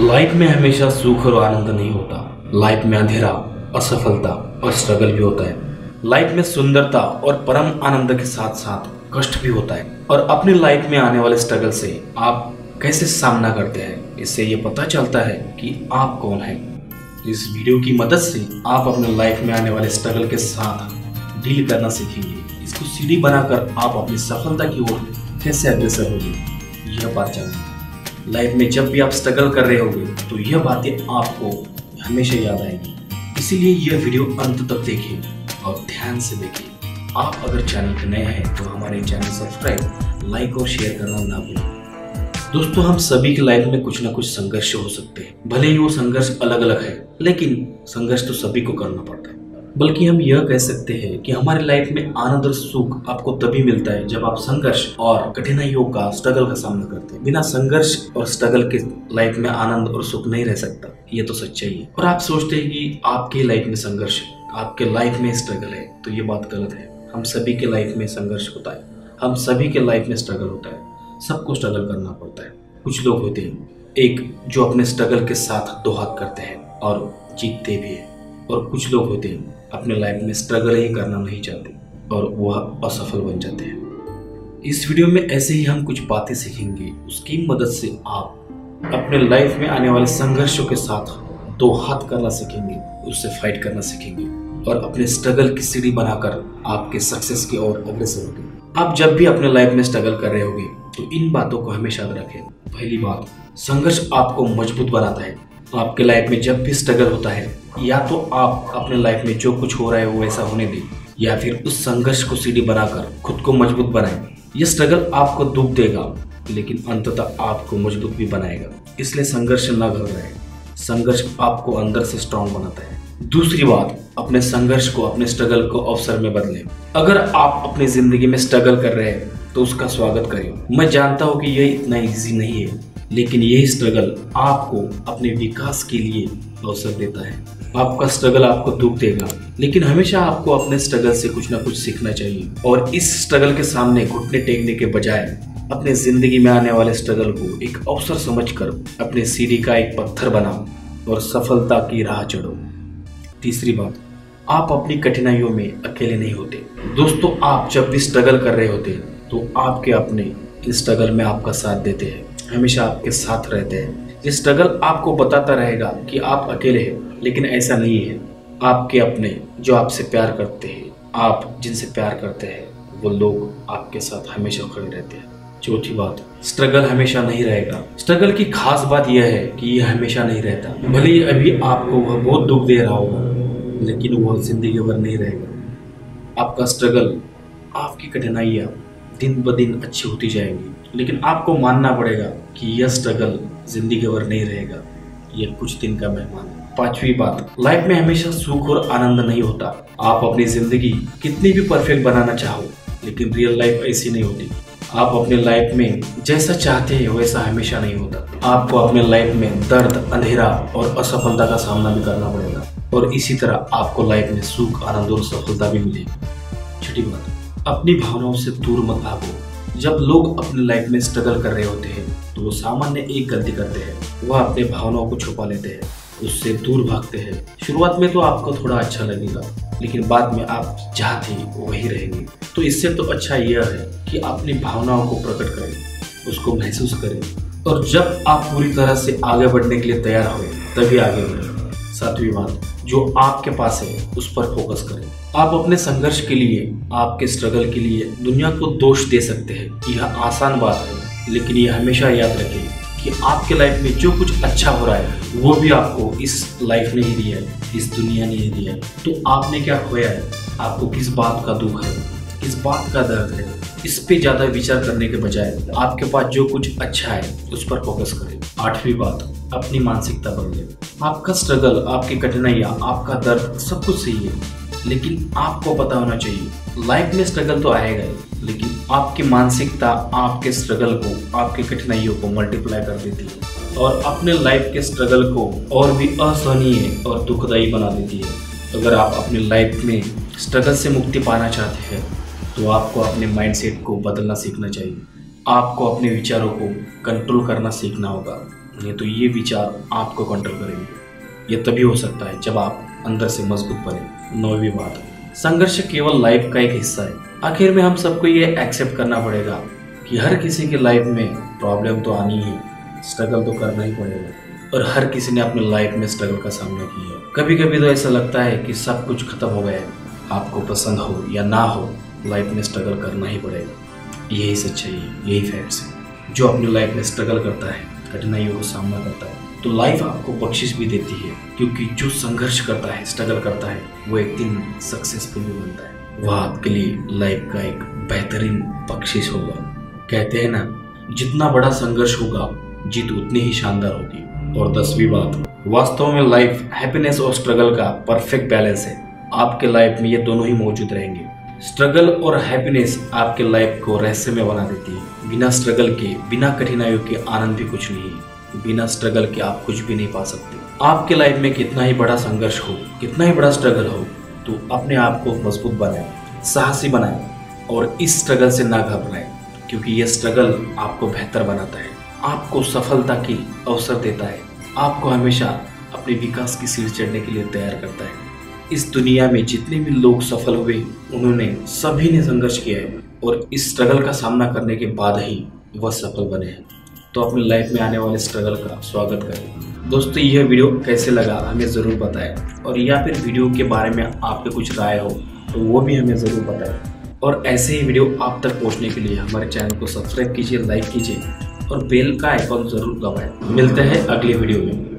Life में हमेशा सुख और आनंद नहीं होता। लाइफ में अंधेरा, असफलता और स्ट्रगल भी होता है। लाइफ में सुंदरता और परम आनंद के साथ साथ कष्ट भी होता है। और अपनी लाइफ में आने वाले स्ट्रगल से आप कैसे सामना करते हैं, इससे ये पता चलता है कि आप कौन हैं। इस वीडियो की मदद से आप अपने लाइफ में आने वाले स्ट्रगल के साथ डील करना सीखेंगे। इसको सीढ़ी बनाकर आप अपनी सफलता की ओर कैसे अग्रसर होंगे, यह बात जानेंगे। लाइफ में जब भी आप स्ट्रगल कर रहे होंगे तो यह बातें आपको हमेशा याद आएंगी। इसीलिए यह वीडियो अंत तक देखिए और ध्यान से देखिए। आप अगर चैनल पर नए हैं तो हमारे चैनल सब्सक्राइब, लाइक और शेयर करना ना भूलें। दोस्तों, हम सभी की लाइफ में कुछ ना कुछ संघर्ष हो सकते हैं। भले ही वो संघर्ष अलग अलग है, लेकिन संघर्ष तो सभी को करना पड़ता है। बल्कि हम यह कह सकते हैं कि हमारी लाइफ में आनंद और सुख आपको तभी मिलता है जब आप संघर्ष और कठिनाइयों का, स्ट्रगल का सामना करते हैं। बिना संघर्ष और स्ट्रगल के लाइफ में आनंद और सुख नहीं रह सकता, ये तो सच्चाई है। और आप सोचते हैं कि आपकी लाइफ में संघर्ष है, आपके लाइफ में स्ट्रगल है, तो ये बात गलत है। हम सभी के लाइफ में संघर्ष होता है, हम सभी के लाइफ में स्ट्रगल होता है। सबको स्ट्रगल करना पड़ता है। कुछ लोग होते हैं एक जो अपने स्ट्रगल के साथ दो हाथ करते हैं और जीतते भी हैं, और कुछ लोग होते हैं अपने लाइफ में स्ट्रगल ही करना नहीं चाहते और वह असफल बन जाते हैं। इस वीडियो में ऐसे ही हम कुछ बातें सीखेंगे, उसकी मदद से आप अपने लाइफ में आने वाले संघर्षों के साथ दो हाथ करना सीखेंगे, उससे फाइट करना सीखेंगे और अपने स्ट्रगल की सीढ़ी बनाकर आपके सक्सेस की ओर अग्रसर होंगे। आप जब भी अपने लाइफ में स्ट्रगल कर रहे होंगे तो इन बातों को हमेशा याद रखें। पहली बात, संघर्ष आपको मजबूत बनाता है। आपके लाइफ में जब भी स्ट्रगल होता है, या तो आप अपने लाइफ में जो कुछ हो रहा है वो ऐसा होने दें, या फिर उस संघर्ष को सीढ़ी बनाकर खुद को मजबूत बनाएं। यह स्ट्रगल आपको दुख देगा, लेकिन अंततः आपको मजबूत भी बनाएगा। इसलिए संघर्ष न घबराएं। संघर्ष आपको अंदर से स्ट्रांग बनाता है। दूसरी बात, अपने संघर्ष को, अपने स्ट्रगल को अवसर में बदलें। अगर आप अपनी जिंदगी में स्ट्रगल कर रहे हैं तो उसका स्वागत करें। मैं जानता हूँ कि यह इतना इजी नहीं है, लेकिन यही स्ट्रगल आपको अपने विकास के लिए अवसर देता है। आपका स्ट्रगल आपको दुख देगा, लेकिन हमेशा आपको अपने स्ट्रगल से कुछ ना कुछ सीखना चाहिए। और इस स्ट्रगल के सामने घुटने टेकने के बजाय अपने जिंदगी में आने वाले स्ट्रगल को एक अवसर समझकर अपने सीढ़ी का एक पत्थर बनाओ और सफलता की राह चढ़ो। तीसरी बात, आप अपनी कठिनाइयों में अकेले नहीं होते। दोस्तों, आप जब भी स्ट्रगल कर रहे होते हैं तो आपके अपने इस स्ट्रगल में आपका साथ देते हैं, हमेशा आपके साथ रहते हैं। ये स्ट्रगल आपको बताता रहेगा कि आप अकेले हैं, लेकिन ऐसा नहीं है। आपके अपने जो आपसे प्यार करते हैं, आप जिनसे प्यार करते हैं, वो लोग आपके साथ हमेशा खड़े रहते हैं। चौथी बात, स्ट्रगल हमेशा नहीं रहेगा। स्ट्रगल की खास बात यह है कि यह हमेशा नहीं रहता। भले ही अभी आपको वह बहुत दुख दे रहा होगा, लेकिन वह जिंदगी भर नहीं रहेगा। आपका स्ट्रगल, आपकी कठिनाइयाँ दिन ब दिन अच्छी होती जाएंगी, लेकिन आपको मानना पड़ेगा कि यह स्ट्रगल जिंदगी भर नहीं रहेगा, यह कुछ दिन का मेहमान है। पांचवी बात, लाइफ में हमेशा सुख और आनंद नहीं होता। आप अपनी जिंदगी कितनी भी परफेक्ट बनाना चाहो, लेकिन रियल लाइफ ऐसी नहीं होती। आप अपने लाइफ में जैसा चाहते हैं वैसा हमेशा नहीं होता। आपको अपने लाइफ में दर्द, अंधेरा और असफलता का सामना भी करना पड़ेगा, और इसी तरह आपको लाइफ में सुख, आनंद और सफलता भी मिलेगी। छठी बात, अपनी भावनाओं से दूर मत भागो। जब लोग अपनी लाइफ में स्ट्रगल कर रहे होते हैं तो वो सामान्य एक गलती करते हैं, वह अपने भावनाओं को छुपा लेते हैं, उससे दूर भागते हैं। शुरुआत में तो आपको थोड़ा अच्छा लगेगा, लेकिन बाद में आप जहाँ थे वही रहेंगे। तो इससे तो अच्छा यह है कि अपनी भावनाओं को प्रकट करें, उसको महसूस करें, और जब आप पूरी तरह से आगे बढ़ने के लिए तैयार हो तभी आगे बढ़ें। सातवीं बात, जो आपके पास है उस पर फोकस करें। आप अपने संघर्ष के लिए, आपके स्ट्रगल के लिए दुनिया को दोष दे सकते हैं, यह आसान बात है, लेकिन यह हमेशा याद रखें कि आपके लाइफ में जो कुछ अच्छा हो रहा है वो भी आपको इस लाइफ ने ही दिया है, इस दुनिया ने ही दिया है। तो आपने क्या खोया है, आपको किस बात का दुख है, किस बात का दर्द है, इस पे ज्यादा विचार करने के बजाय आपके पास जो कुछ अच्छा है उस पर फोकस करें। आठवीं बात, अपनी मानसिकता बदलें। आपका स्ट्रगल, आपकी कठिनाइयाँ, आपका दर्द सब कुछ सही है, लेकिन आपको पता होना चाहिए लाइफ में स्ट्रगल तो आएगा ही, लेकिन आपकी मानसिकता आपके स्ट्रगल को, आपकी कठिनाइयों को मल्टीप्लाई कर देती है और अपने लाइफ के स्ट्रगल को और भी असहनीय और दुखदायी बना देती है। अगर आप अपनी लाइफ में स्ट्रगल से मुक्ति पाना चाहते हैं तो आपको अपने माइंडसेट को बदलना सीखना चाहिए। आपको अपने विचारों को कंट्रोल करना सीखना होगा। नहीं तो ये विचार आपको कंट्रोल करेंगे। ये तभी हो सकता है जब आप अंदर से मजबूत बने। 9वीं बात, संघर्ष केवल लाइफ का एक हिस्सा है। आखिर में हम सबको ये एक्सेप्ट करना पड़ेगा कि हर किसी की लाइफ में प्रॉब्लम तो आनी ही, स्ट्रगल तो करना ही पड़ेगा। और हर किसी ने अपनी लाइफ में स्ट्रगल का सामना किया है। कभी कभी तो ऐसा लगता है कि सब कुछ खत्म हो गया है। आपको पसंद हो या ना हो, लाइफ में स्ट्रगल करना ही पड़ेगा। यही सच्चाई है, यही फैक्ट्स है। जो अपनी लाइफ में स्ट्रगल करता है, कठिनाइयों का सामना करता है, तो लाइफ आपको बख्शिश भी देती है। क्योंकि जो संघर्ष करता है, स्ट्रगल करता है, वो एक दिन सक्सेसफुल भी बनता है। वह आपके लिए लाइफ का एक बेहतरीन बख्शिश होगा। कहते हैं ना, जितना बड़ा संघर्ष होगा, जीत उतनी ही शानदार होगी। और 10वीं बात, वास्तव में लाइफ हैप्पीनेस और स्ट्रगल का परफेक्ट बैलेंस है। आपके लाइफ में ये दोनों ही मौजूद रहेंगे। स्ट्रगल और हैप्पीनेस आपके लाइफ को रहस्यमय बना देती है। बिना स्ट्रगल के, बिना कठिनाइयों के आनंद भी कुछ नहीं है। बिना स्ट्रगल के आप कुछ भी नहीं पा सकते। आपके लाइफ में कितना ही बड़ा संघर्ष हो, कितना ही बड़ा स्ट्रगल हो, तो अपने आप को मजबूत बनाए, साहसी बनाए और इस स्ट्रगल से ना घबराए। क्योंकि ये स्ट्रगल आपको बेहतर बनाता है, आपको सफलता की अवसर देता है, आपको हमेशा अपने विकास की सीढ़ी चढ़ने के लिए तैयार करता है। इस दुनिया में जितने भी लोग सफल हुए, उन्होंने सभी ने संघर्ष किया है और इस स्ट्रगल का सामना करने के बाद ही वह सफल बने हैं। तो अपनी लाइफ में आने वाले स्ट्रगल का स्वागत करें। दोस्तों, यह वीडियो कैसे लगा हमें ज़रूर बताएं। और या फिर वीडियो के बारे में आपके कुछ राय हो तो वो भी हमें ज़रूर बताएं। और ऐसे ही वीडियो आप तक पहुंचने के लिए हमारे चैनल को सब्सक्राइब कीजिए, लाइक कीजिए और बेल का आइकॉन ज़रूर दबाएं। मिलते हैं अगले वीडियो में।